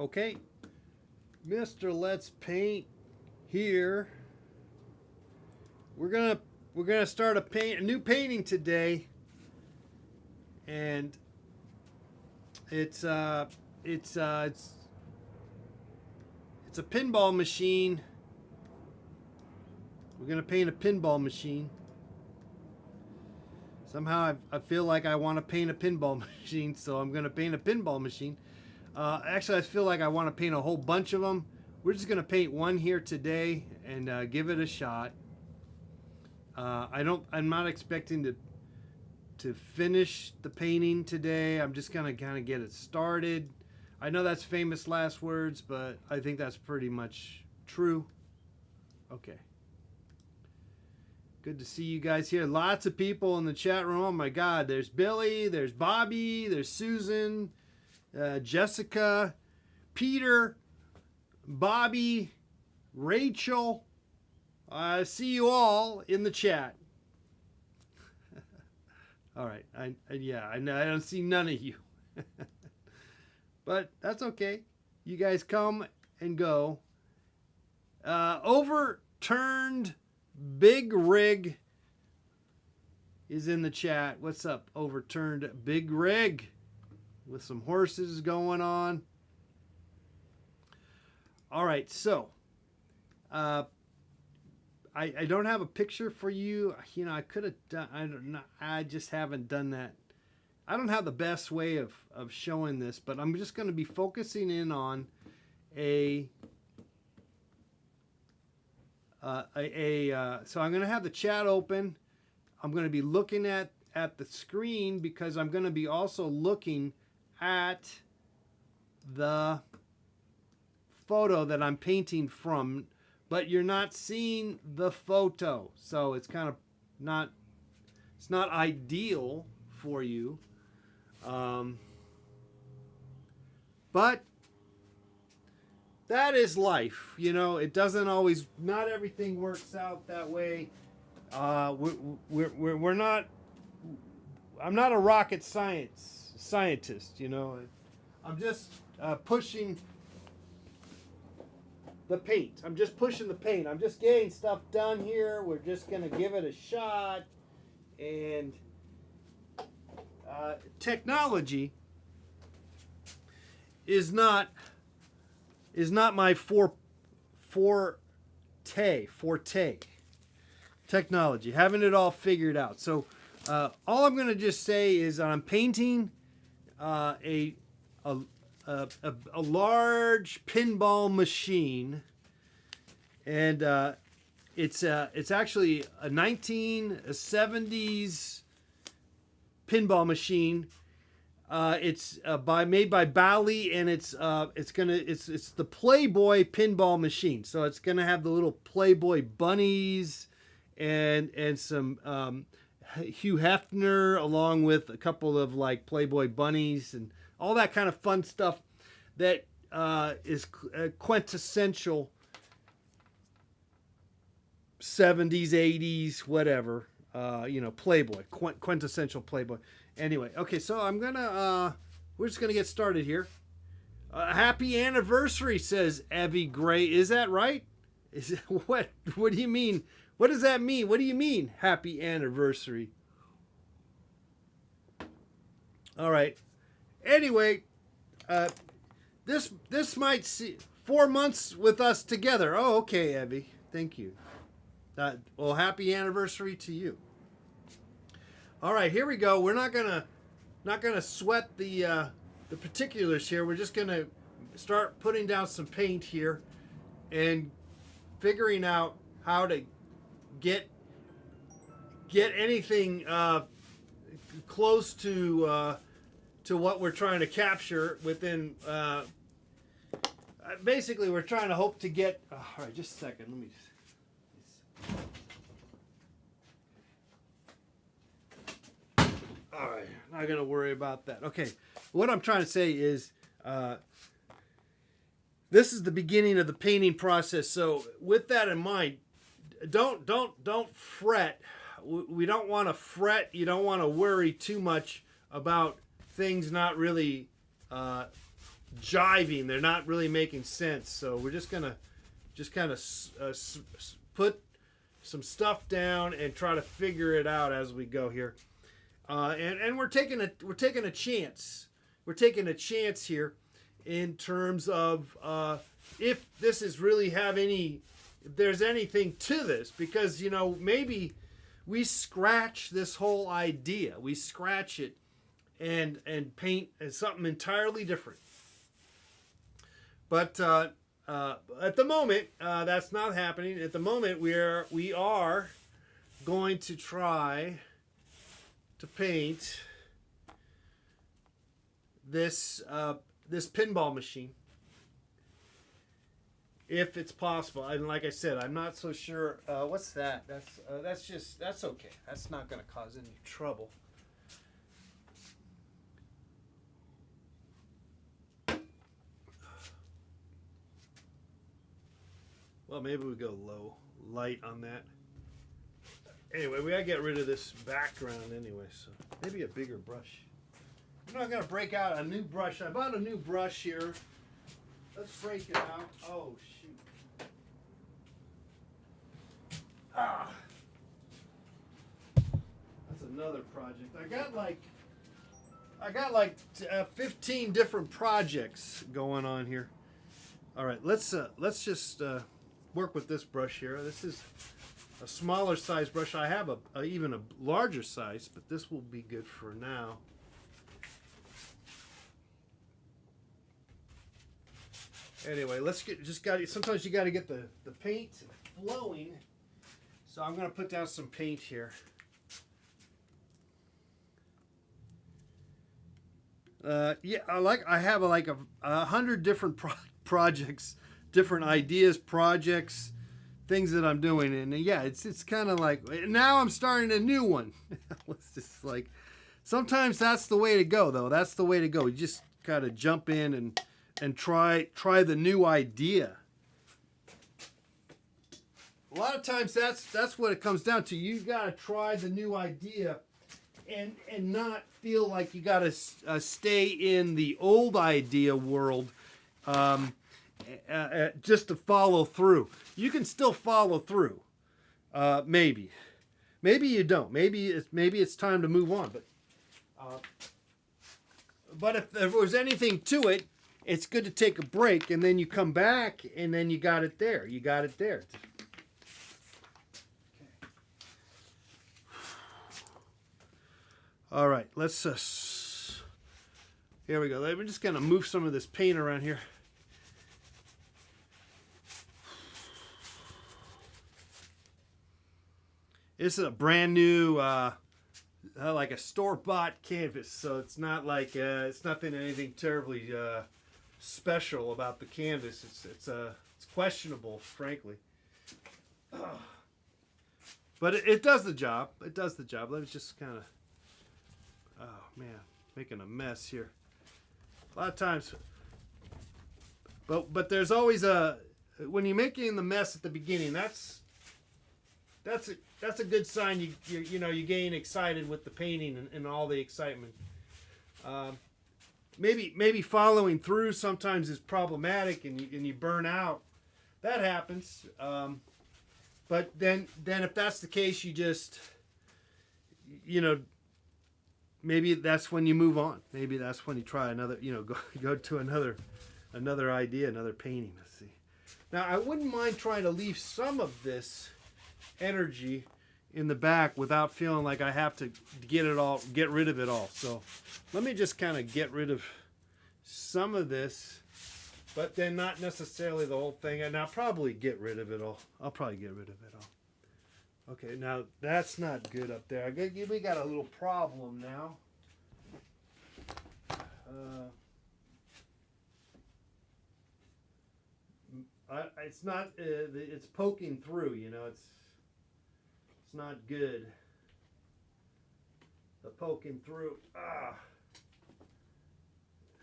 Okay, Mr. Let's Paint here. We're gonna start a new painting today, and it's a pinball machine. We're gonna paint a pinball machine. Somehow I feel like I want to paint a pinball machine, so I'm gonna paint a pinball machine. Actually, I feel like I want to paint a whole bunch of them. We're just gonna paint one here today and give it a shot. I'm not expecting to finish the painting today. I'm just gonna kind of get it started. I know that's famous last words, but I think that's pretty much true. Okay. Good to see you guys here. Lots of people in the chat room. Oh my God, there's Billy, there's Bobby, there's Susan, Jessica, Peter, Bobby, Rachel. I see you all in the chat. All right. I don't see none of you. But that's okay. You guys come and go. Overturned Big Rig is in the chat. What's up, Overturned Big Rig? With some horses going on. All right, so I don't have a picture for you. You know, I could have done. I don't know. I just haven't done that. I don't have the best way of showing this, but I'm just going to be focusing in on so I'm going to have the chat open. I'm going to be looking at the screen because I'm going to be also looking at the photo that I'm painting from, but you're not seeing the photo, so it's kind of not ideal for you, but that is life. You know, it doesn't always, not everything works out that way. We're not, I'm not a rocket scientist, you know. I'm just pushing the paint. I'm just pushing the paint. I'm just getting stuff done here. We're just going to give it a shot. And technology is not my forte. Technology, having it all figured out. So all I'm going to just say is I'm painting a large pinball machine, and it's actually a 1970s pinball machine. It's made by Bally, and it's the Playboy pinball machine. So it's gonna have the little Playboy bunnies and some Hugh Hefner, along with a couple of like Playboy bunnies and all that kind of fun stuff that is quintessential 70s, 80s, whatever. Playboy, quintessential Playboy. Anyway, okay, so we're just gonna get started here. Happy anniversary, says Evie Gray. Is that right? Is it, what do you mean? What does that mean? What do you mean, happy anniversary? All right. Anyway, this might see 4 months with us together. Oh, okay, Evie. Thank you. Well, happy anniversary to you. All right, here we go. We're not gonna sweat the particulars here. We're just gonna start putting down some paint here and figuring out how to get anything close to what we're trying to capture within. Basically, we're trying to hope to get. All right, just a second. Let me. All right, not gonna worry about that. Okay, what I'm trying to say is, this is the beginning of the painting process. So, with that in mind, don't fret. We don't want to fret. You don't want to worry too much about things not really jiving. They're not really making sense. So we're just gonna kind of put some stuff down and try to figure it out as we go here. And we're taking a chance. We're taking a chance here in terms of if this is really if there's anything to this, because maybe we scratch this whole idea. We scratch it and paint as something entirely different. But at the moment, that's not happening. At the moment, we are going to try to paint this pinball machine, if it's possible. And like I said, I'm not so sure. What's that? That's okay. That's not going to cause any trouble. Well, maybe we go low light on that. Anyway, we gotta get rid of this background anyway, so maybe a bigger brush. I'm not gonna break out a new brush. I bought a new brush here. Let's break it out. Oh shoot. That's another project. I got like 15 different projects going on here. All right, let's just work with this brush here. This is a smaller size brush. I have even a larger size, but this will be good for now. Anyway, sometimes you got to get the paint flowing. So I'm going to put down some paint here. Yeah, I have like 100 different projects, different ideas, projects, things that I'm doing, and yeah, it's kind of like now I'm starting a new one. It's just like sometimes that's the way to go, though. That's the way to go. You just kind of jump in and try the new idea. A lot of times that's what it comes down to. You gotta try the new idea, and not feel like you gotta stay in the old idea world. Just to follow through. You can still follow through. Maybe you don't. Maybe it's time to move on. But if there was anything to it, it's good to take a break, and then you come back, and then you got it there. You got it there. All right, let's. Here we go. We're just gonna move some of this paint around here. This is a brand new, like a store-bought canvas, so it's not like it's anything terribly special about the canvas. It's questionable, frankly, but it does the job. It does the job. Let me just kind of, oh man, making a mess here. A lot of times, but there's always when you're making the mess at the beginning. That's a good sign. You gain excited with the painting and all the excitement. Maybe following through sometimes is problematic and you burn out. That happens. But then if that's the case, you just maybe that's when you move on. Maybe that's when you try another. Go to another idea, another painting. Let's see. Now I wouldn't mind trying to leave some of this energy in the back without feeling like I have to get rid of it all. So let me just kind of get rid of some of this, but then not necessarily the whole thing, and I'll probably get rid of it all. Okay, now that's not good up there. We got a little problem now. It's not. It's poking through. It's not good. The poking through.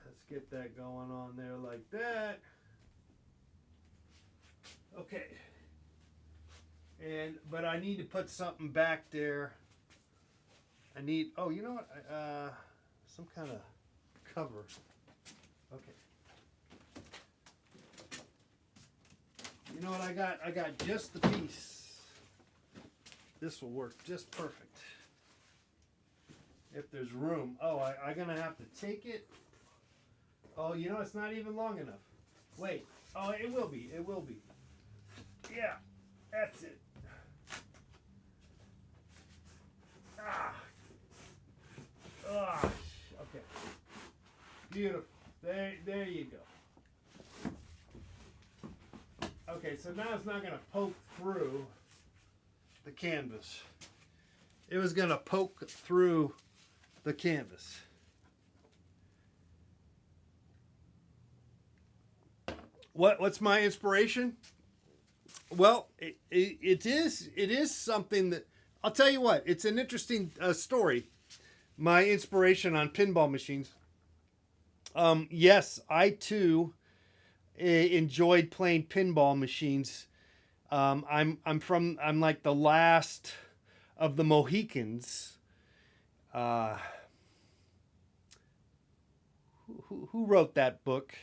Let's get that going on there like that. Okay. But I need to put something back there. I need. Oh, you know what? Some kind of cover. Okay. You know what I got? I got just the piece. This will work just perfect. If there's room. Oh, I'm going to have to take it. Oh, you know, it's not even long enough. Wait. Oh, it will be. It will be. Yeah, that's it. Okay. Beautiful. There you go. Okay, so now it's not going to poke through the canvas. It was going to poke through the canvas. What's my inspiration? Well, it is something that, I'll tell you what, it's an interesting story. My inspiration on pinball machines. Yes, I too enjoyed playing pinball machines. I'm like the last of the Mohicans. Who wrote that book?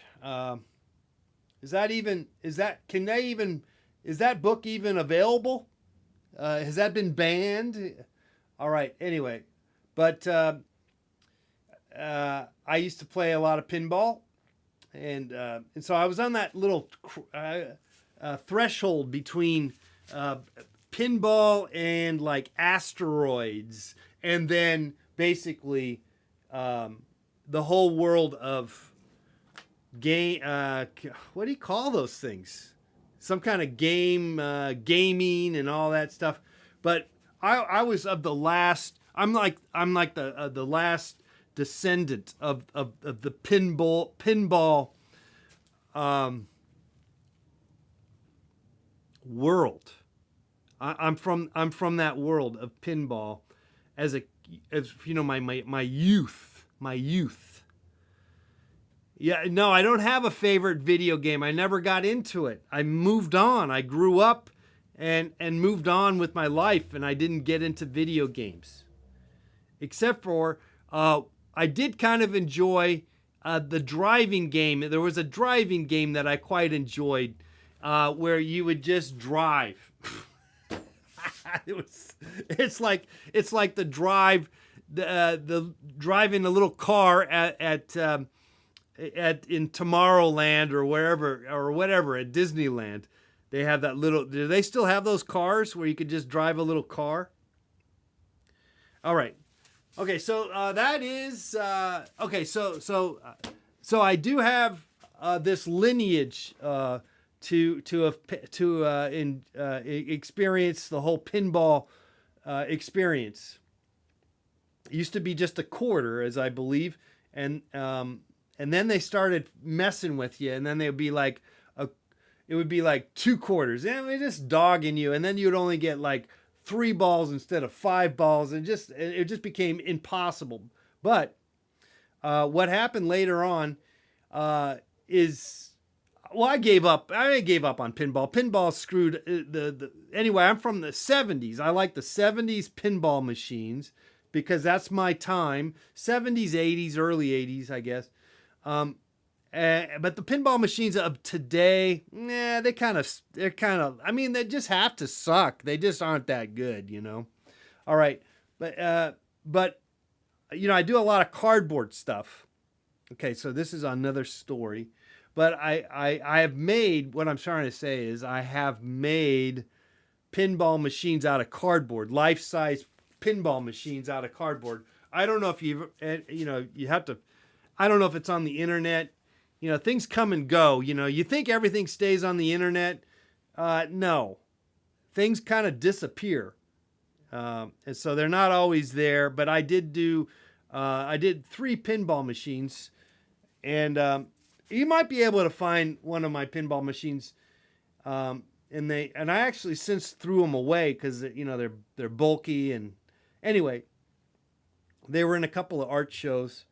Is that book even available? Has that been banned? All right. Anyway, but I used to play a lot of pinball, and so I was on that little threshold between pinball and like asteroids, and then basically the whole world of game. What do you call those things? Some kind of game, gaming, and all that stuff. But I was of the last. I'm like the last descendant of the pinball world. I'm from that world of pinball as you know, my youth. Yeah, no, I don't have a favorite video game. I never got into it. I moved on. I grew up and moved on with my life, and I didn't get into video games. Except for I did kind of enjoy the driving game. There was a driving game that I quite enjoyed where you would just drive. It's like the driving a little car in Tomorrowland or wherever or whatever at Disneyland. They have that little. Do they still have those cars where you could just drive a little car? All right. Okay, so that is okay. So I do have this lineage to experience the whole pinball experience. It used to be just a quarter, as I believe, and then they started messing with you, and then it would be like 2 quarters, and they're just dogging you, and then you'd only get like 3 balls instead of 5 balls, and it just became impossible. But what happened later on is, well, I gave up. I gave up on pinball. Pinball screwed anyway. I'm from the 70s. I like the 70s pinball machines because that's my time. 70s, 80s, early 80s, I guess. But the pinball machines of today, they're kind of, I mean, they just have to suck. They just aren't that good, you know? All right. But, you know, I do a lot of cardboard stuff. Okay. So this is another story, but I have made, what I'm trying to say is I have made pinball machines out of cardboard, life-size pinball machines out of cardboard. I don't know if you know, you have to, I don't know if it's on the internet. You know, things come and go. You know, you think everything stays on the internet. No. Things kind of disappear. And so they're not always there. But I did 3 pinball machines. And you might be able to find one of my pinball machines. And I actually since threw them away because, you know, they're bulky. And anyway, they were in a couple of art shows.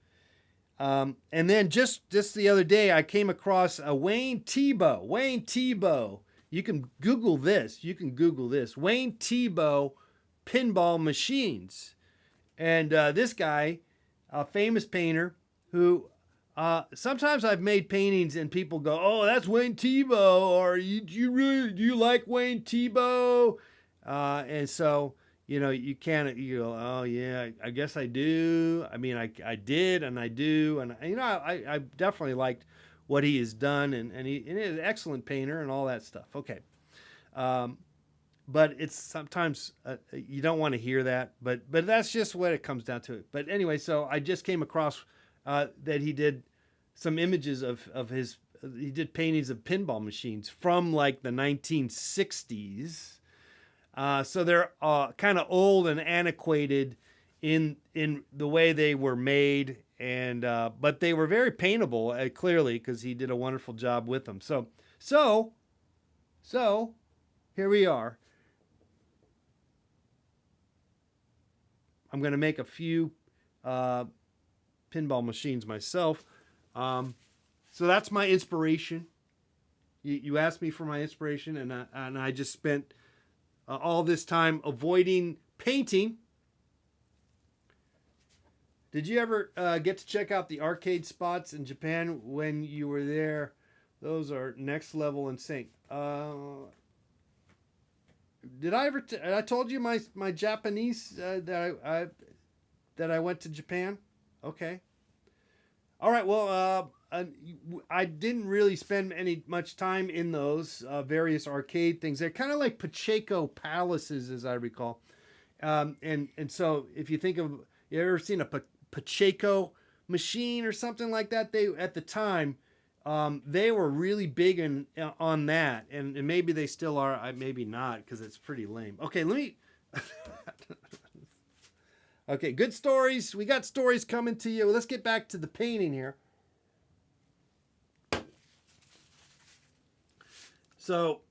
And then just the other day, I came across a Wayne Thiebaud. You can Google this. Wayne Thiebaud pinball machines. And this guy, a famous painter who Sometimes I've made paintings and people go, "Oh, that's Wayne Thiebaud," or do you like Wayne Thiebaud?" And so you can't you go, "Oh yeah, I guess I do." I mean, I did and I do, and I definitely liked what he has done, and he's an excellent painter and all that stuff. Okay, um, but it's sometimes you don't want to hear that, but that's just what it comes down to. But anyway, so I just came across that he did some images of his. He did paintings of pinball machines from like the 1960s. So they're kind of old and antiquated in the way they were made, and but they were very paintable clearly because he did a wonderful job with them. So so here we are. I'm going to make a few uh, pinball machines myself. So that's my inspiration. You asked me for my inspiration, and I just spent all this time avoiding painting. Did you ever get to check out the arcade spots in Japan when you were there? Those are next level insane. Did I ever? I told you my Japanese that I went to Japan. Okay. All right. Well, I didn't really spend any much time in those various arcade things. They're kind of like Pacheco palaces, as I recall. And so if you think of, you ever seen a Pacheco machine or something like that? They at the time they were really big on that, and maybe they still are. Maybe not because it's pretty lame. Okay, let me. Okay, good stories. We got stories coming to you. Let's get back to the painting here. So,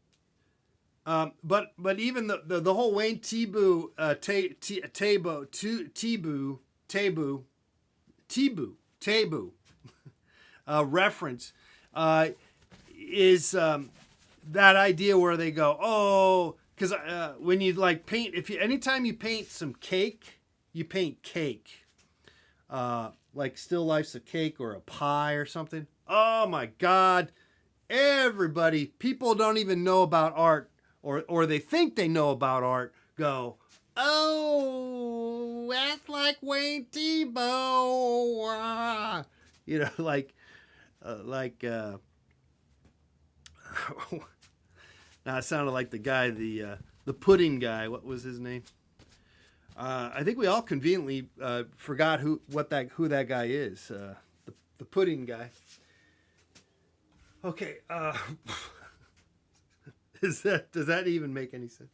but even the whole Wayne Tabu reference is that idea where they go, oh, because when you like paint, anytime you paint some cake, you paint cake, like still lifes of cake or a pie or something. Oh my God. People don't even know about art, or they think they know about art, go, oh, that's like Wayne Thiebaud. Like, now it sounded like the guy, the pudding guy. What was his name? I think we all conveniently forgot who that guy is. The pudding guy. Okay, does that even make any sense?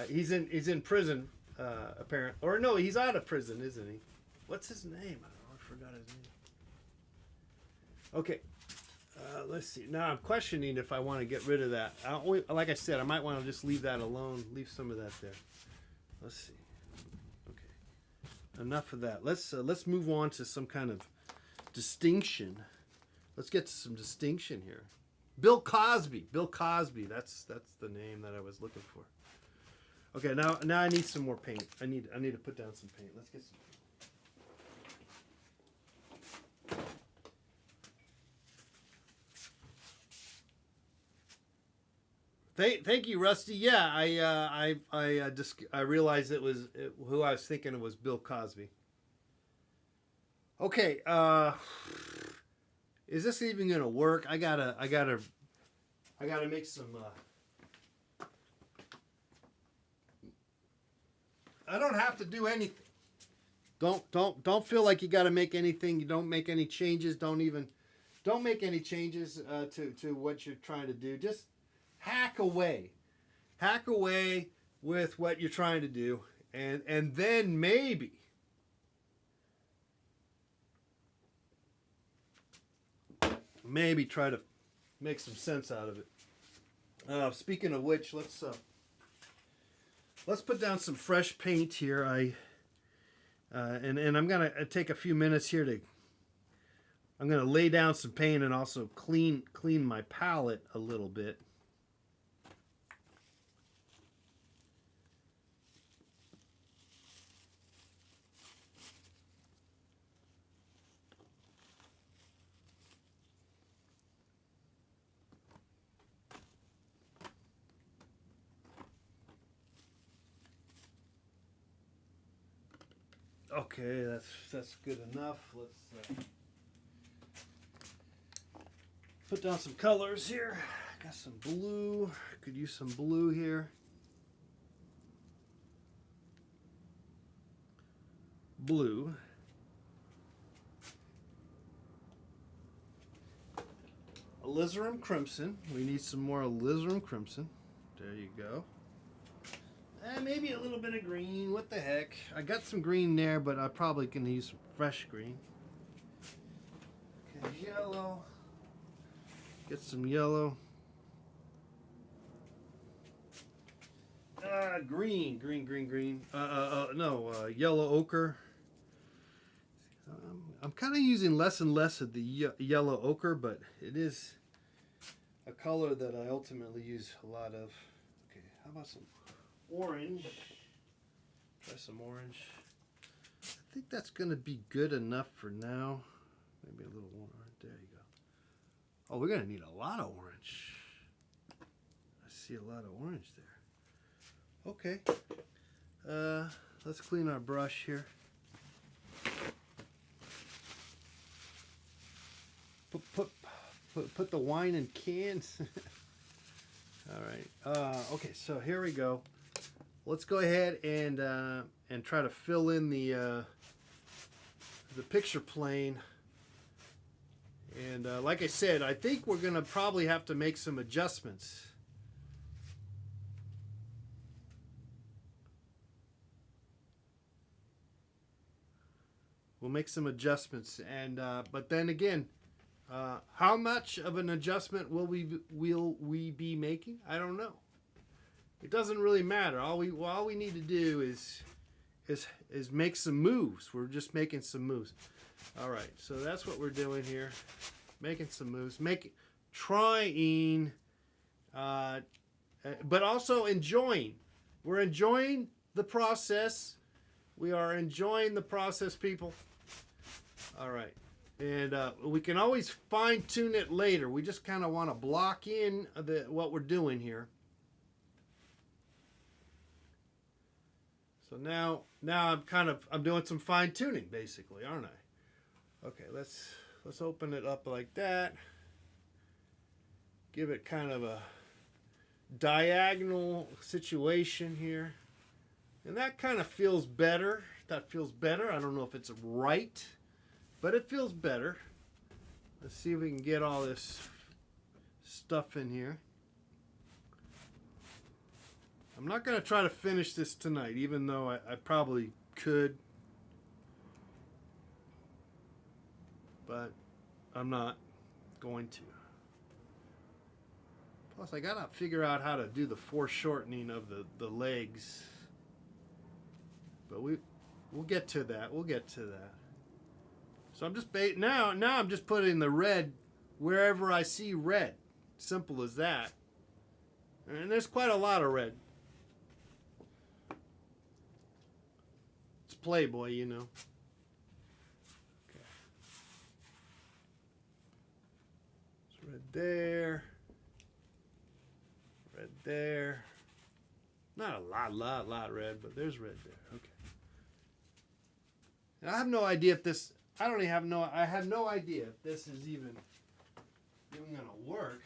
He's in prison, apparently, or no, he's out of prison, isn't he? What's his name? I don't know. I forgot his name. Okay, let's see. Now I'm questioning if I want to get rid of that. Like I said, I might want to just leave that alone. Leave some of that there. Let's see. Okay, enough of that. Let's move on to some kind of distinction. Let's get to some distinction here. Bill Cosby. Bill Cosby. That's the name that I was looking for. Okay, now I need some more paint. I need to put down some paint. Let's get some paint. Thank you, Rusty. Yeah, I realized who I was thinking it was Bill Cosby. Okay, is this even gonna work? I gotta make some. I don't have to do anything. Don't feel like you got to make anything. You don't make any changes. Don't make any changes to what you're trying to do. Just hack away with what you're trying to do, and then maybe. Maybe try to make some sense out of it. Speaking of which, let's put down some fresh paint here. And I'm gonna take a few minutes here I'm gonna lay down some paint and also clean my palette a little bit. Okay, that's good enough. Let's put down some colors here. Got some blue. Could use some blue here. Blue. Alizarin crimson. We need some more alizarin crimson. There you go. And maybe a little bit of green. What the heck? I got some green there, but I probably can use some fresh green. Okay, yellow. Get some yellow. Green. No, yellow ochre. I'm kind of using less and less of the yellow ochre, but it is a color that I ultimately use a lot of. Okay, how about some orange? Try some orange. I think that's going to be good enough for now. Maybe a little more. There you go. Oh, we're going to need a lot of orange. I see a lot of orange there. Okay. Let's clean our brush here. Put the wine in cans. All right. Okay, so here we go. Let's go ahead and try to fill in the picture plane. And like I said, I think we're gonna probably have to make some adjustments. We'll make some adjustments, and but then again, how much of an adjustment will we be making? I don't know. It doesn't really matter. All we need to do is make some moves. We're just making some moves. All right, so that's what we're doing here, making some moves, trying, but also enjoying. We're enjoying the process. We are enjoying the process, people. All right. And we can always fine tune it later. We just kind of want to block in what we're doing here. So now I'm doing some fine tuning basically, aren't I? Okay, let's open it up like that. Give it kind of a diagonal situation here. And that kind of feels better. That feels better. I don't know if it's right, but it feels better. Let's see if we can get all this stuff in here. I'm not going to try to finish this tonight, even though I probably could. But I'm not going to. Plus, I got to figure out how to do the foreshortening of the legs. But we'll get to that. We'll get to that. So I'm just now I'm just putting the red wherever I see red. Simple as that. And there's quite a lot of red. It's Playboy, you know. Okay. It's red there. Red there. Not a lot red, but there's red there. Okay. And I have no idea if this. I have no idea if this is even gonna work.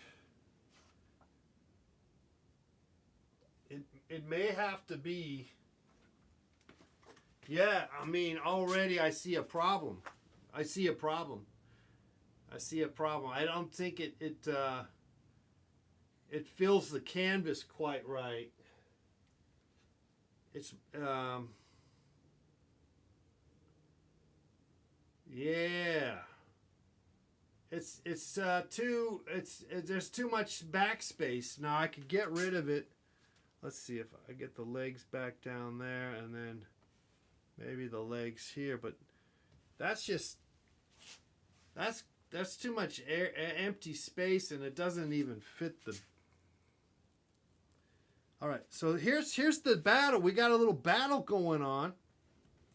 It may have to be. Yeah, I mean, already I see a problem. I see a problem. I don't think it fills the canvas quite right. It's yeah. There's too much backspace. Now I could get rid of it. Let's see if I get the legs back down there and then maybe the legs here, but that's too much empty space, and it doesn't even fit the. All right, so here's the battle. We got a little battle going on.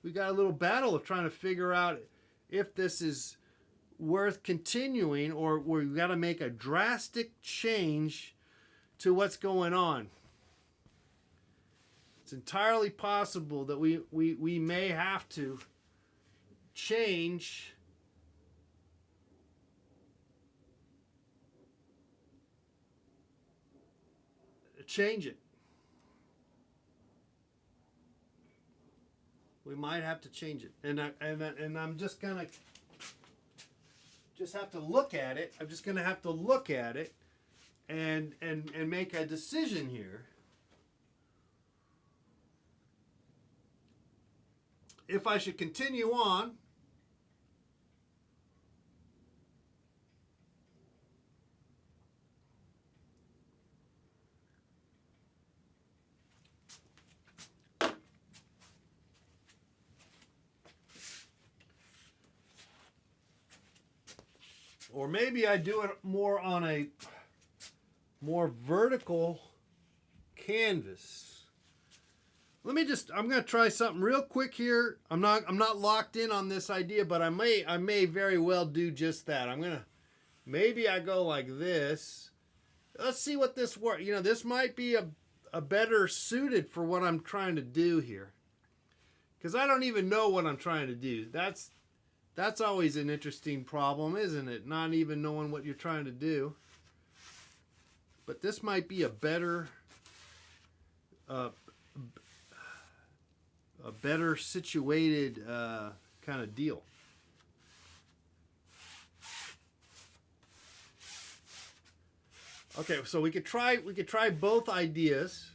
We got a little battle of trying to figure out if this is worth continuing or we got to make a drastic change to what's going on. It's entirely possible that we may have to change it. We might have to change it, and I'm just gonna have to look at it. I'm just gonna have to look at it and make a decision here. If I should continue on, or maybe I do it more on a more vertical canvas. I'm going to try something real quick here. I'm not locked in on this idea, but I may very well do just that. Maybe I go like this. Let's see what this works. You know, this might be a better suited for what I'm trying to do here. Because I don't even know what I'm trying to do. That's always an interesting problem, isn't it? Not even knowing what you're trying to do. But this might be a better situated kind of deal. Okay, so we could try both ideas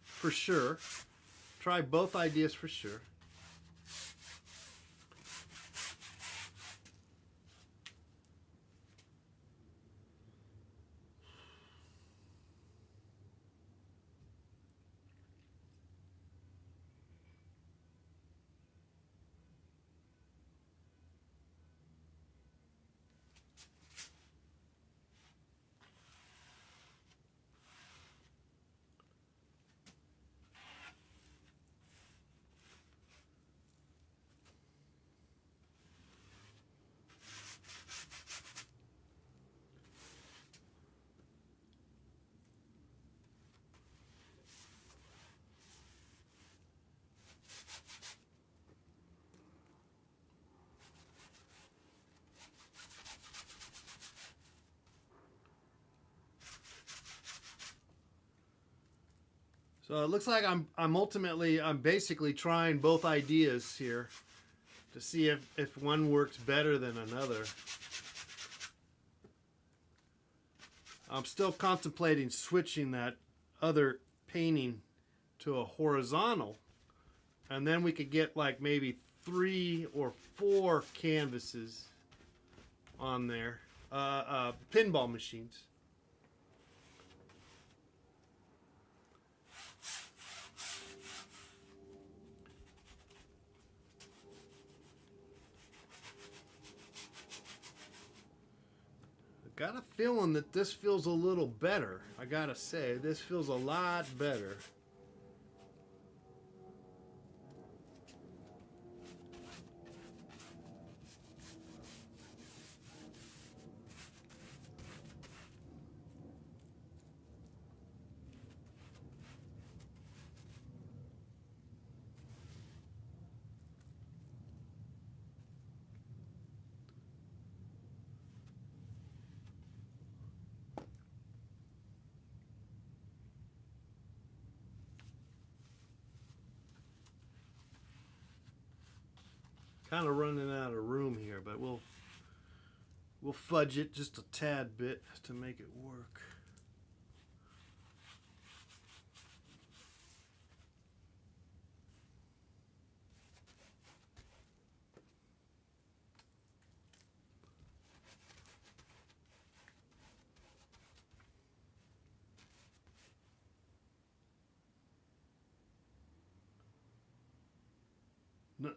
for sure. Try both ideas for sure. So it looks like I'm basically trying both ideas here to see if one works better than another. I'm still contemplating switching that other painting to a horizontal, and then we could get like maybe 3 or 4 canvases on there, pinball machines. Got a feeling that this feels a little better. I gotta say, this feels a lot better. Kind of running out of room here, but we'll fudge it just a tad bit to make it work.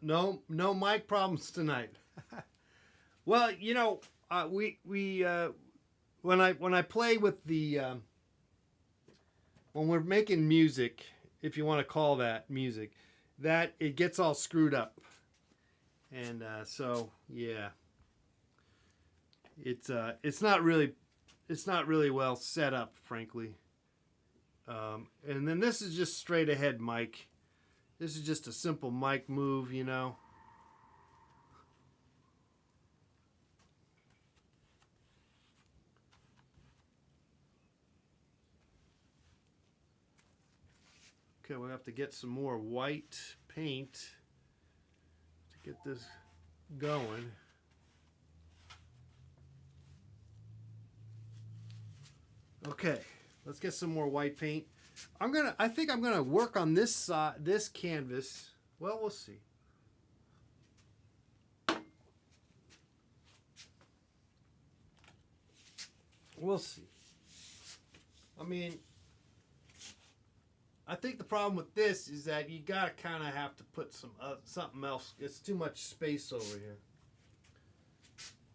No mic problems tonight. Well, you know, when I play with the when we're making music, if you want to call that music, that it gets all screwed up, and so yeah, it's not really well set up, frankly. And then this is just straight ahead mic. This is just a simple mic move, you know. Okay, we'll have to get some more white paint to get this going. Okay, let's get some more white paint. I think I'm gonna work on this side, this canvas. Well, we'll see. We'll see. I mean, I think the problem with this is that you gotta kind of have to put some something else. It's too much space over here.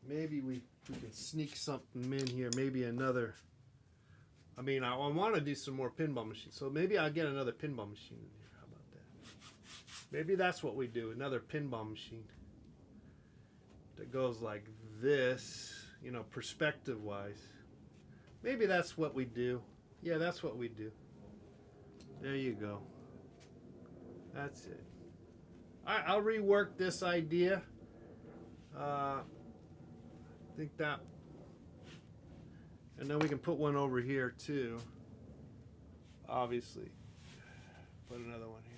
Maybe we can sneak something in here. Maybe another. I mean, I want to do some more pinball machines, so maybe I'll get another pinball machine in here. How about that? Maybe that's what we do. Another pinball machine that goes like this, you know, perspective-wise. Maybe that's what we do. Yeah, that's what we do. There you go. That's it. I'll rework this idea. I think that, and then we can put one over here too. Obviously, put another one here.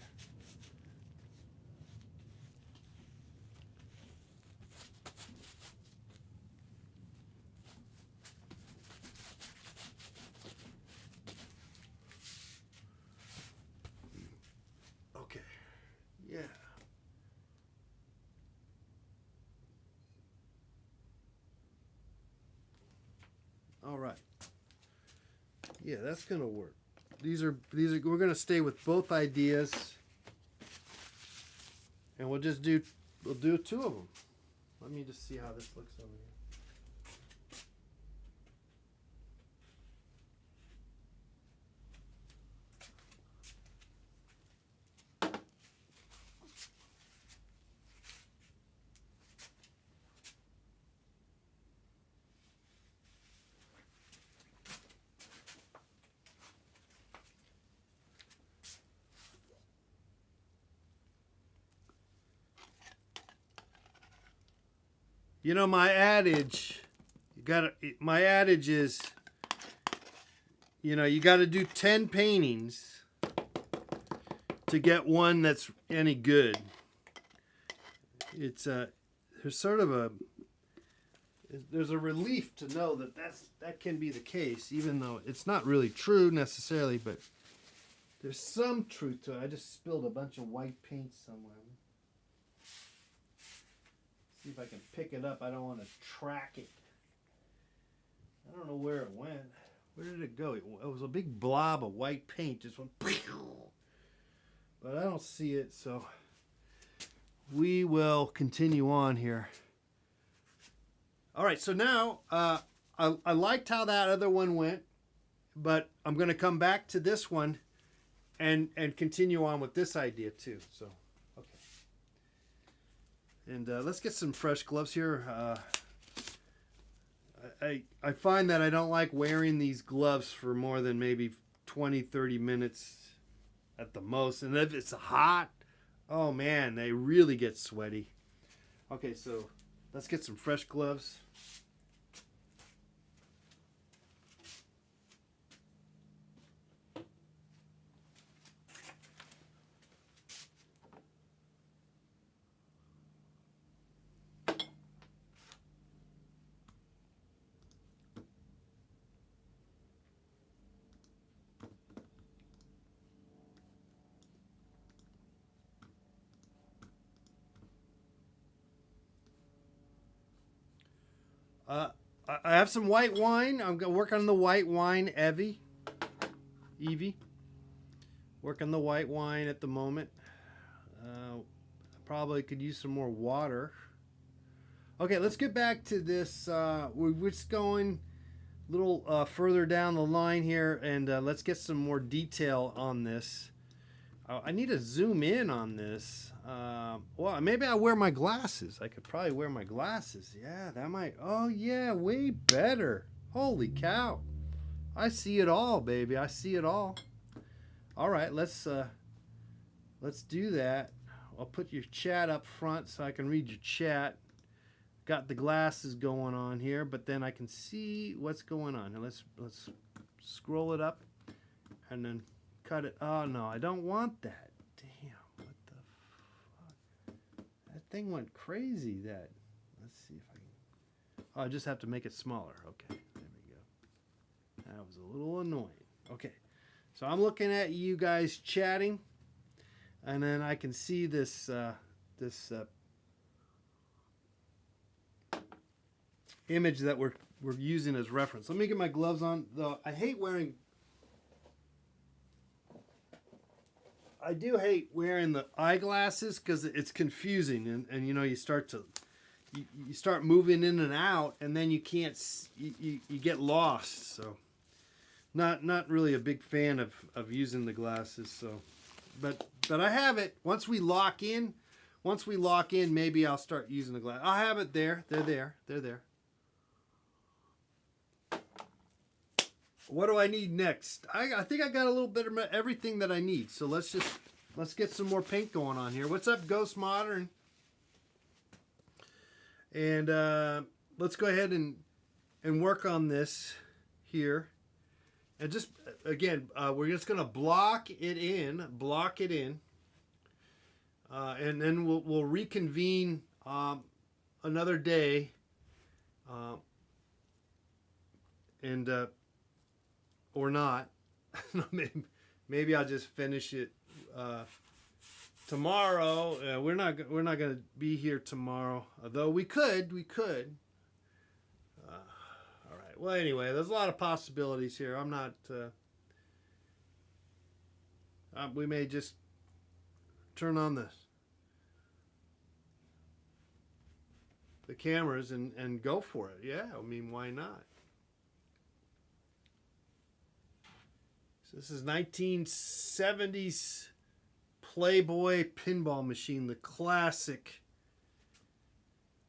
Okay. Yeah. All right. Yeah, that's gonna work. These are we're gonna stay with both ideas, and we'll do 2 of them. Let me just see how this looks over here. You know, my adage is, you know, you got to do 10 paintings to get one that's any good. It's there's sort of there's a relief to know that can be the case, even though it's not really true necessarily, but there's some truth to it. I just spilled a bunch of white paint somewhere. See if I can pick it up. I don't want to track it. I don't know where it went. Where did it go? It was a big blob of white paint. Just went. But I don't see it, so we will continue on here. All right, so now I liked how that other one went, but I'm going to come back to this one and continue on with this idea too. So. And let's get some fresh gloves here. I find that I don't like wearing these gloves for more than maybe 20, 30 minutes at the most. And if it's hot, oh man, they really get sweaty. Okay, so let's get some fresh gloves. I have some white wine. I'm going to work on the white wine, Evie. Work on the white wine at the moment. Probably could use some more water. Okay, let's get back to this. We're just going a little further down the line here, and let's get some more detail on this. I need to zoom in on this. Well, maybe I'll wear my glasses. I could probably wear my glasses. Yeah, that might. Oh, yeah, way better. Holy cow. I see it all, baby. I see it all. All right, let's do that. I'll put your chat up front so I can read your chat. Got the glasses going on here, but then I can see what's going on. Now let's scroll it up and then cut it. Oh no, I don't want that. Damn, what the fuck? That thing went crazy. Let's see if I can. Oh, I just have to make it smaller. Okay, there we go. That was a little annoying. Okay, so I'm looking at you guys chatting, and then I can see this image that we're using as reference. Let me get my gloves on. Though I do hate wearing the eyeglasses because it's confusing, and you know, you start moving in and out, and then you can't you get lost. So not really a big fan of using the glasses. So but I have it. Once we lock in, maybe I'll start using the glass. I'll have it there. They're there. What do I need next? I think I got a little bit of everything that I need. So let's get some more paint going on here. What's up, Ghost Modern? And let's go ahead and work on this here. And just again, we're just gonna block it in, and then we'll reconvene another day, and or not. Maybe I'll just finish it tomorrow. We're not gonna be here tomorrow, although we could. All right. Well, anyway, there's a lot of possibilities here. I'm not. We may just turn on the cameras and go for it. Yeah, I mean, why not? So this is 1970s Playboy pinball machine, the classic.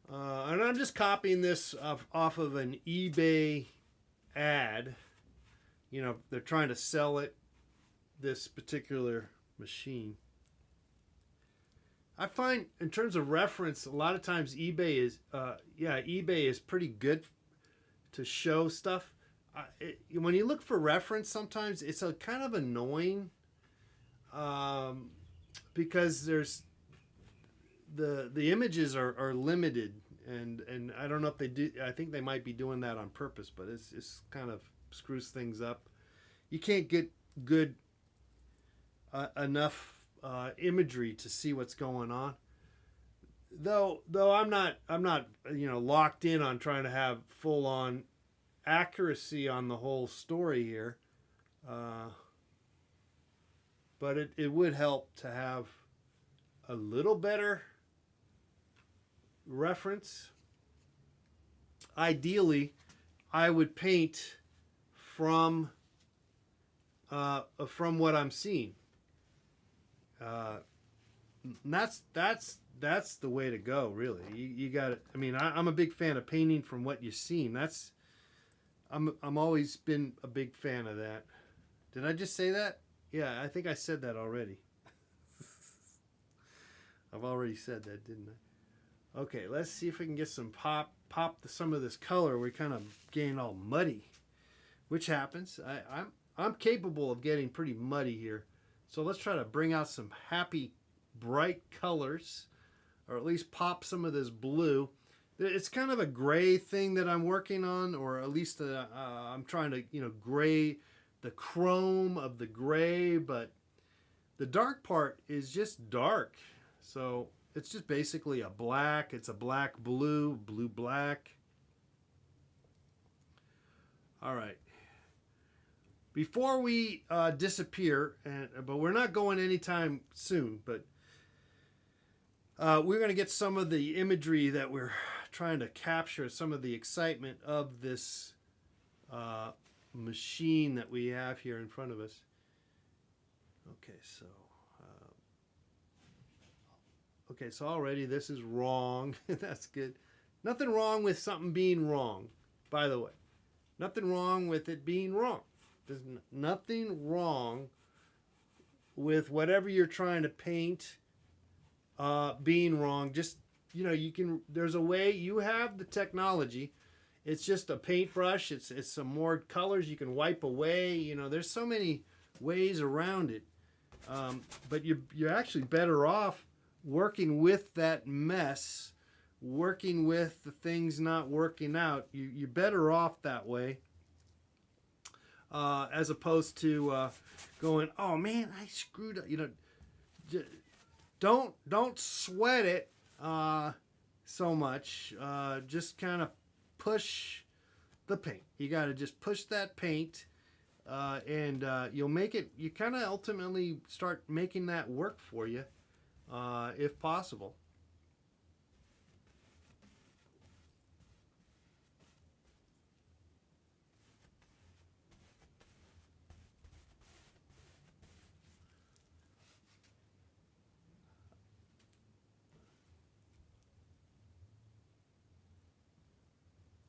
And I'm just copying this off of an eBay ad. You know, they're trying to sell this particular machine. I find, in terms of reference, a lot of times eBay is pretty good to show stuff. When you look for reference, sometimes it's a kind of annoying because there's the images are limited, and I don't know if they do. I think they might be doing that on purpose, but it's kind of screws things up. You can't get good enough imagery to see what's going on. Though I'm not locked in on trying to have full on accuracy on the whole story here, but it would help to have a little better reference. Ideally, I would paint from what I'm seeing. That's the way to go, really. You got it. I mean, I'm a big fan of painting from what you're seeing. I'm always been a big fan of that. Did I just say that? Yeah, I think I said that already. I've already said that, didn't I? Okay, let's see if we can get some pop some of this color. We're kind of getting all muddy, which happens. I'm capable of getting pretty muddy here. So let's try to bring out some happy, bright colors, or at least pop some of this blue. It's kind of a gray thing that I'm working on, or at least I'm trying to, gray the chrome of the gray, but the dark part is just dark. So it's just basically a black. It's a black, blue, blue, black. All right. Before we disappear, but we're not going anytime soon, but we're going to get some of the imagery that we're trying to capture, some of the excitement of this machine that we have here in front of us. Okay, so already this is wrong. That's good. Nothing wrong with something being wrong, by the way. Nothing wrong with it being wrong. There's nothing wrong with whatever you're trying to paint being wrong. Just, there's a way. You have the technology. It's just a paintbrush. It's some more colors you can wipe away. There's so many ways around it. But you're actually better off working with that mess, working with the things not working out. You're better off that way, as opposed to going, oh man, I screwed up. Don't sweat it so much. Just kind of push the paint. You got to just push that paint. And you'll make it, you kind of ultimately start making that work for you, if possible.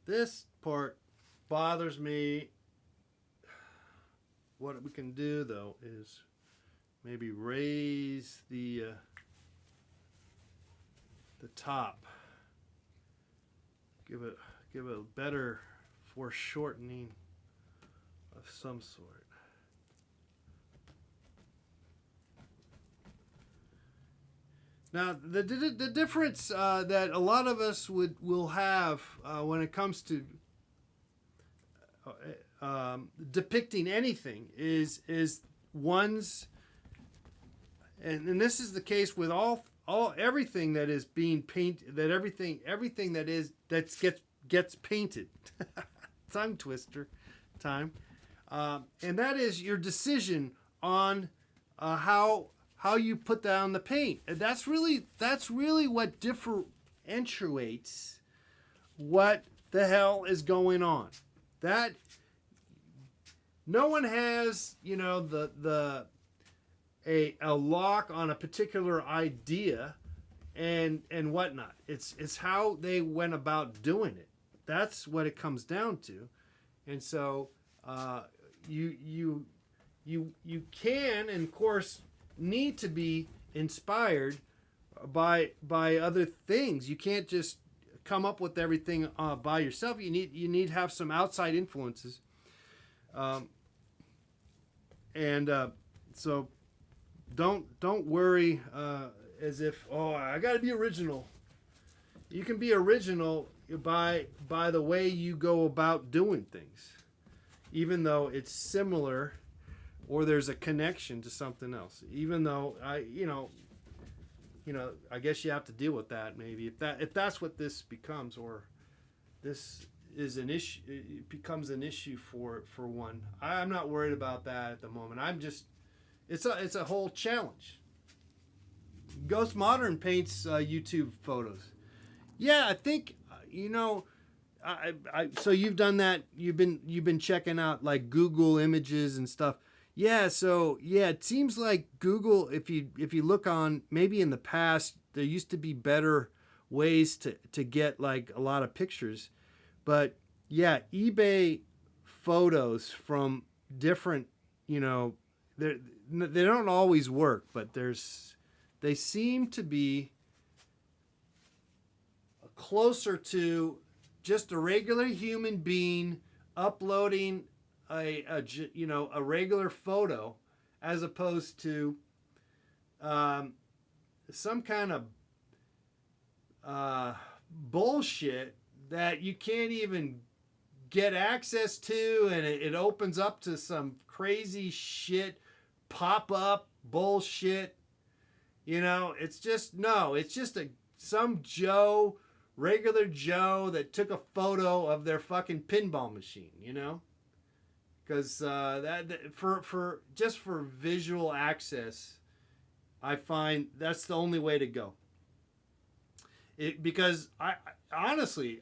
This part bothers me. What we can do though is maybe raise the top, give it a better foreshortening of some sort. Now the difference that a lot of us will have when it comes to depicting anything is one's, and this is the case with all everything that is being painted, that everything that gets painted. Tongue twister time. And that is your decision on how you put down the paint. And that's really what differentiates what the hell is going on. That no one has, a lock on a particular idea and whatnot. It's how they went about doing it. That's what it comes down to. And so you can, and of course, need to be inspired by other things. You can't just come up with everything by yourself. You need to have some outside influences. So don't worry as if, oh, I got to be original. You can be original by the way you go about doing things, even though it's similar or there's a connection to something else. Even though I guess you have to deal with that maybe if that's what this becomes, or this is an issue. It becomes an issue for one. I'm not worried about that at the moment. It's a whole challenge. Ghost Modern paints YouTube photos. Yeah, I think so you've done that. You've been checking out like Google Images and stuff. Yeah, so yeah, it seems like Google, if you look on, maybe in the past there used to be better ways to get like a lot of pictures. But yeah, eBay photos from different, they don't always work, but they seem to be closer to just a regular human being uploading a regular photo, as opposed to some kind of bullshit that you can't even get access to, and it opens up to some crazy shit, pop-up bullshit. It's just some regular Joe that took a photo of their fucking pinball machine, because for visual access, I find that's the only way to go. Because I honestly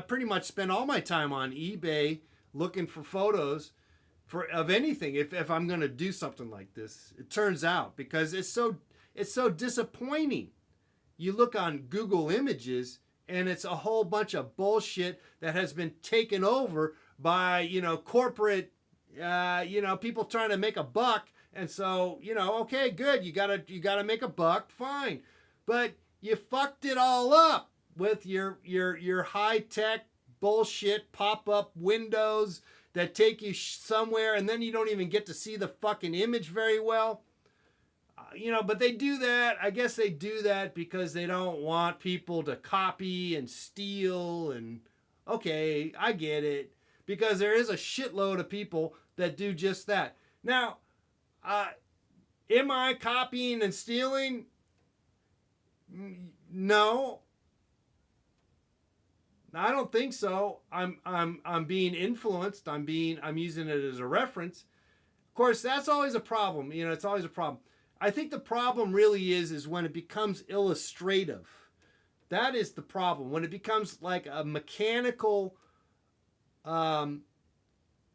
pretty much spend all my time on eBay looking for photos of anything if I'm going to do something like this. It turns out, because it's so disappointing. You look on Google Images and it's a whole bunch of bullshit that has been taken over by corporate people trying to make a buck. And so okay, good, you gotta make a buck, fine, but you fucked it all up with your high tech bullshit pop up windows that take you somewhere and then you don't even get to see the fucking image very well. But they do that. I guess they do that because they don't want people to copy and steal. And okay, I get it. Because there is a shitload of people that do just that. Now, am I copying and stealing? No. I don't think so. I'm being influenced. I'm using it as a reference. Of course, that's always a problem. It's always a problem. I think the problem really is when it becomes illustrative. That is the problem. When it becomes like a mechanical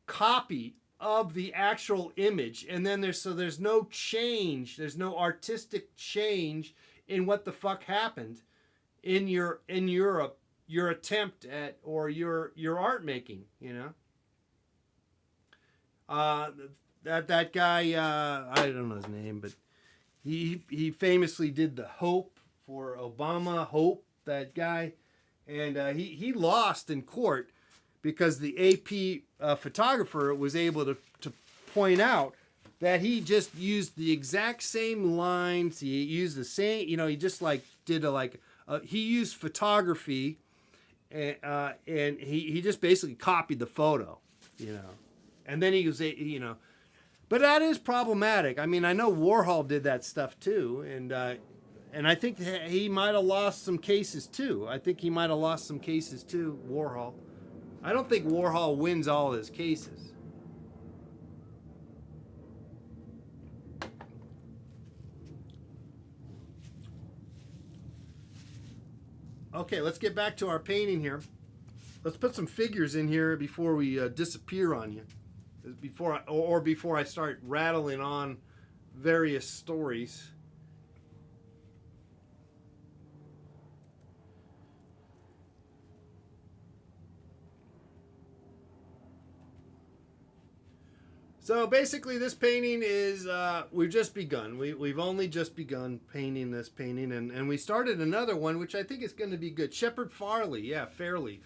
copy of the actual image, and then there's no change. There's no artistic change in what the fuck happened in your attempt at or your art making. That guy, I don't know his name, but he famously did the Hope for Obama, Hope, that guy, and he lost in court because the AP photographer was able to point out that he just used the exact same lines. He used the same, he just like did he used photography, and he just basically copied the photo, and then he was, but that is problematic. I mean, I know Warhol did that stuff too, and I think he might have lost some cases too. Warhol. I don't think Warhol wins all his cases. Okay, let's get back to our painting here. Let's put some figures in here before we disappear on you. Before I start rattling on various stories. So basically this painting is, we've just begun. We've only just begun painting this painting, and we started another one, which I think is going to be good. Shepard Farley, yeah, Farley.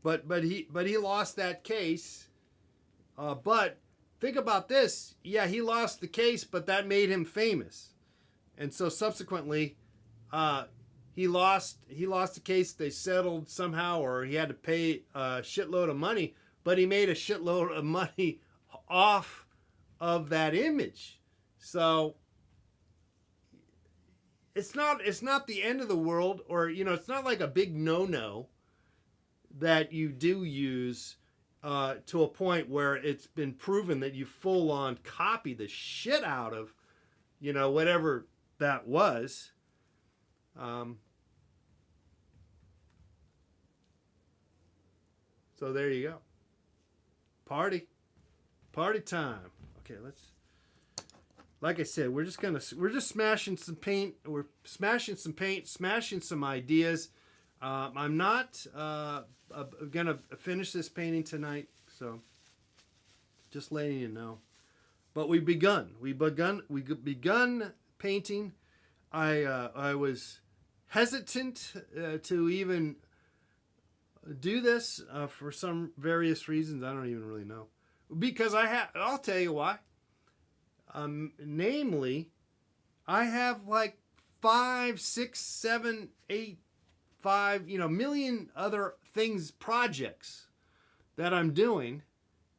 But he lost that case. But think about this. Yeah, he lost the case, but that made him famous. And so subsequently, he lost the case. They settled somehow, or he had to pay a shitload of money. But he made a shitload of money off of that image. So it's not the end of the world, or it's not like a big no-no that you do use to a point where it's been proven that you full on copy the shit out of whatever that was. So there you go. Party time. Okay, like I said, we're just smashing some paint. We're smashing some ideas. I'm not gonna finish this painting tonight, so just letting you know. But we've begun painting. I was hesitant to even do this for some various reasons. I don't even really know, because I'll tell you why. Namely, I have like 5, 6, 7, 8, 5, million other projects that I'm doing.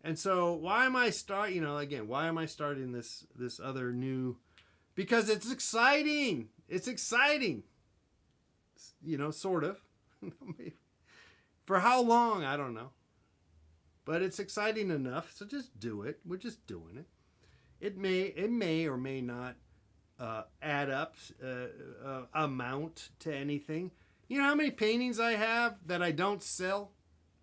And so why am I starting this other new? Because it's exciting. Sort of. For how long, I don't know. But it's exciting enough, so just do it. We're just doing it. It may or may not add up, amount to anything. You know how many paintings I have that I don't sell?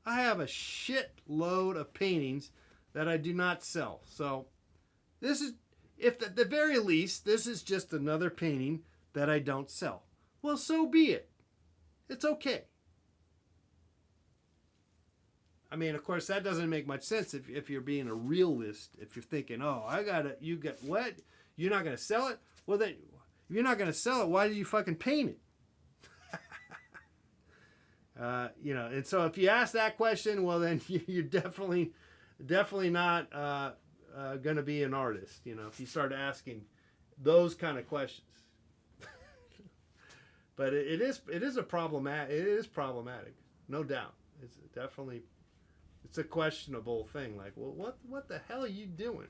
I have a shit load of paintings that I do not sell. So this is, if at the very least, this is just another painting that I don't sell. Well, so be it. It's okay. I mean, of course, that doesn't make much sense if you're being a realist. If you're thinking, oh, you got what? You're not going to sell it? Well, then, if you're not going to sell it, why did you fucking paint it? You know, and so if you ask that question, well, then you're definitely not going to be an artist. You know, if you start asking those kind of questions. But it is a problematic. It is problematic, no doubt. It's definitely it's a questionable thing. Like, well, what the hell are you doing?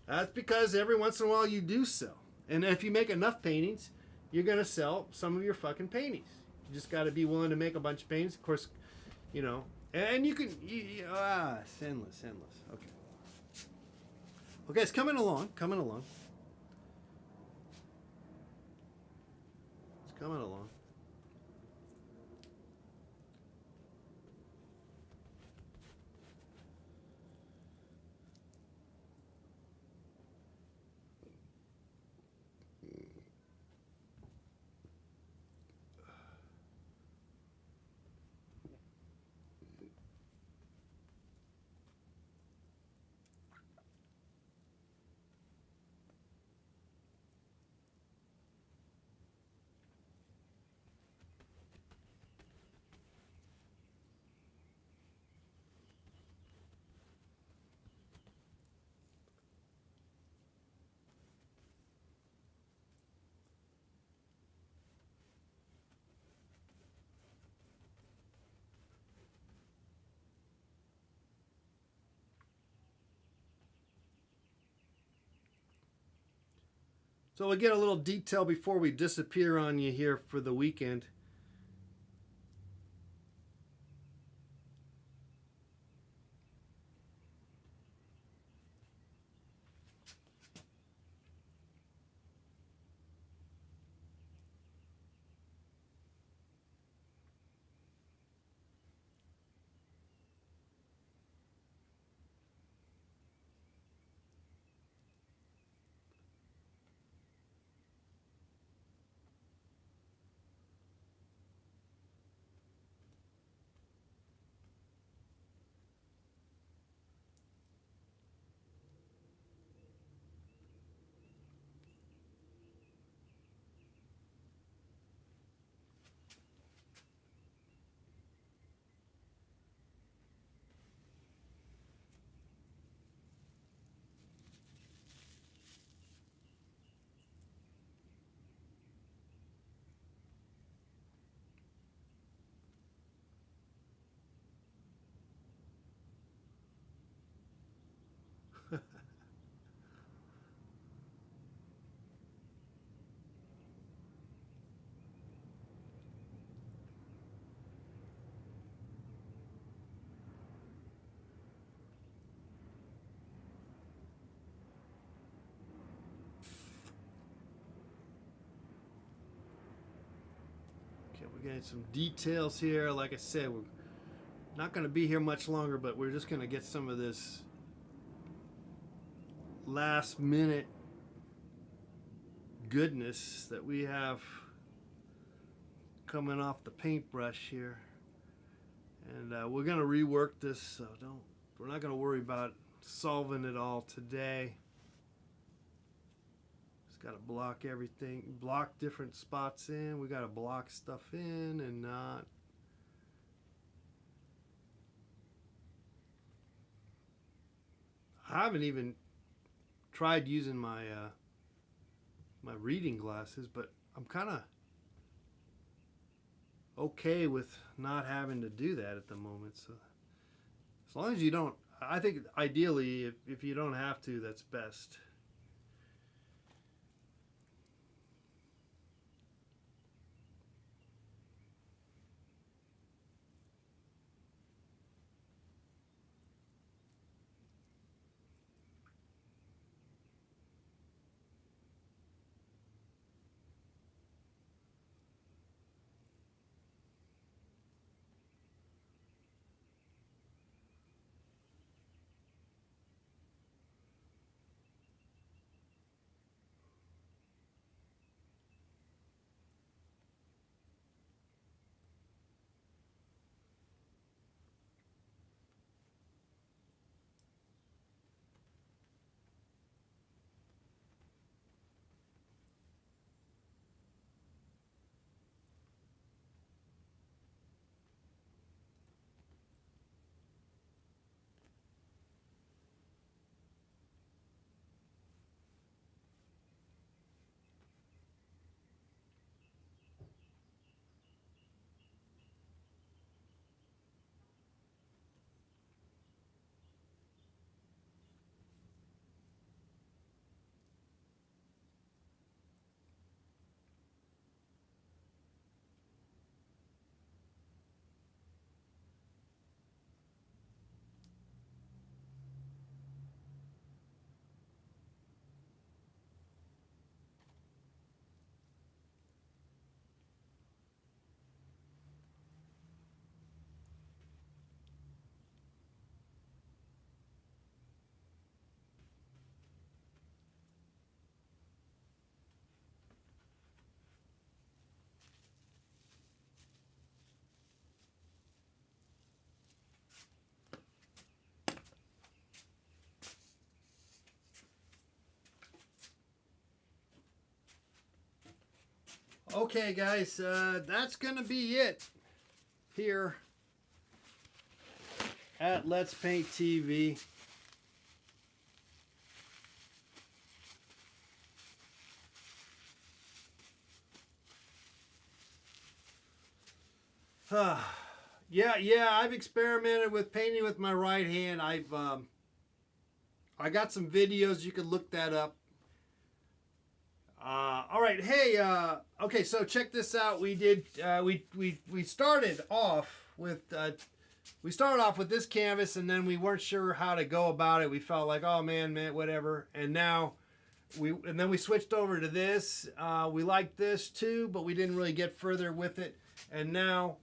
That's because every once in a while you do sell, and if you make enough paintings, you're gonna sell some of your fucking paintings. You just got to be willing to make a bunch of paintings. Of course, you know, and you can. Endless. Okay. Okay, it's coming along. Coming along. It's coming along. So we'll get a little detail before we disappear on you here for the weekend. Okay, we're getting some details here. Like I said, we're not going to be here much longer, but we're just going to get some of this last minute goodness that we have coming off the paintbrush here. And we're going to rework this, so we're not going to worry about solving it all today. Just got to block everything, block different spots in. We got to block stuff in and not. I haven't even tried using my my reading glasses, but I'm kind of okay with not having to do that at the moment. So as long as you don't, I think ideally if you don't have to, that's best. Okay, guys, that's going to be it here at Let's Paint TV. Yeah, I've experimented with painting with my right hand. I got some videos. You can look that up. All right, hey, okay, so check this out. We did we started off with this canvas, and then we weren't sure how to go about it. We felt like, oh man, whatever. And now then we switched over to this. We liked this too, but we didn't really get further with it. And now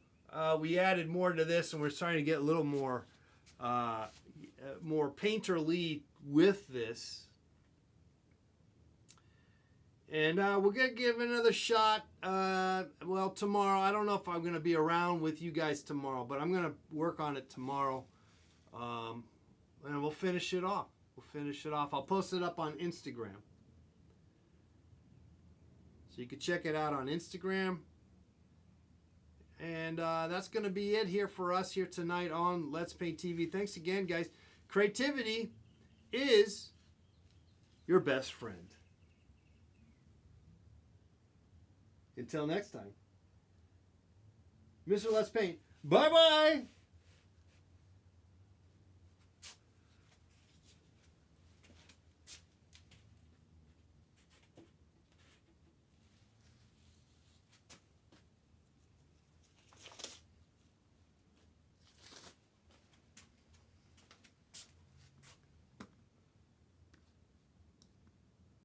we added more to this, and we're starting to get a little more painterly with this. And we're going to give it another shot, well, tomorrow. I don't know if I'm going to be around with you guys tomorrow, but I'm going to work on it tomorrow. And we'll finish it off. I'll post it up on Instagram. So you can check it out on Instagram. And that's going to be it here for us here tonight on Let's Paint TV. Thanks again, guys. Creativity is your best friend. Until next time, Mr. Let's Paint. Bye-bye.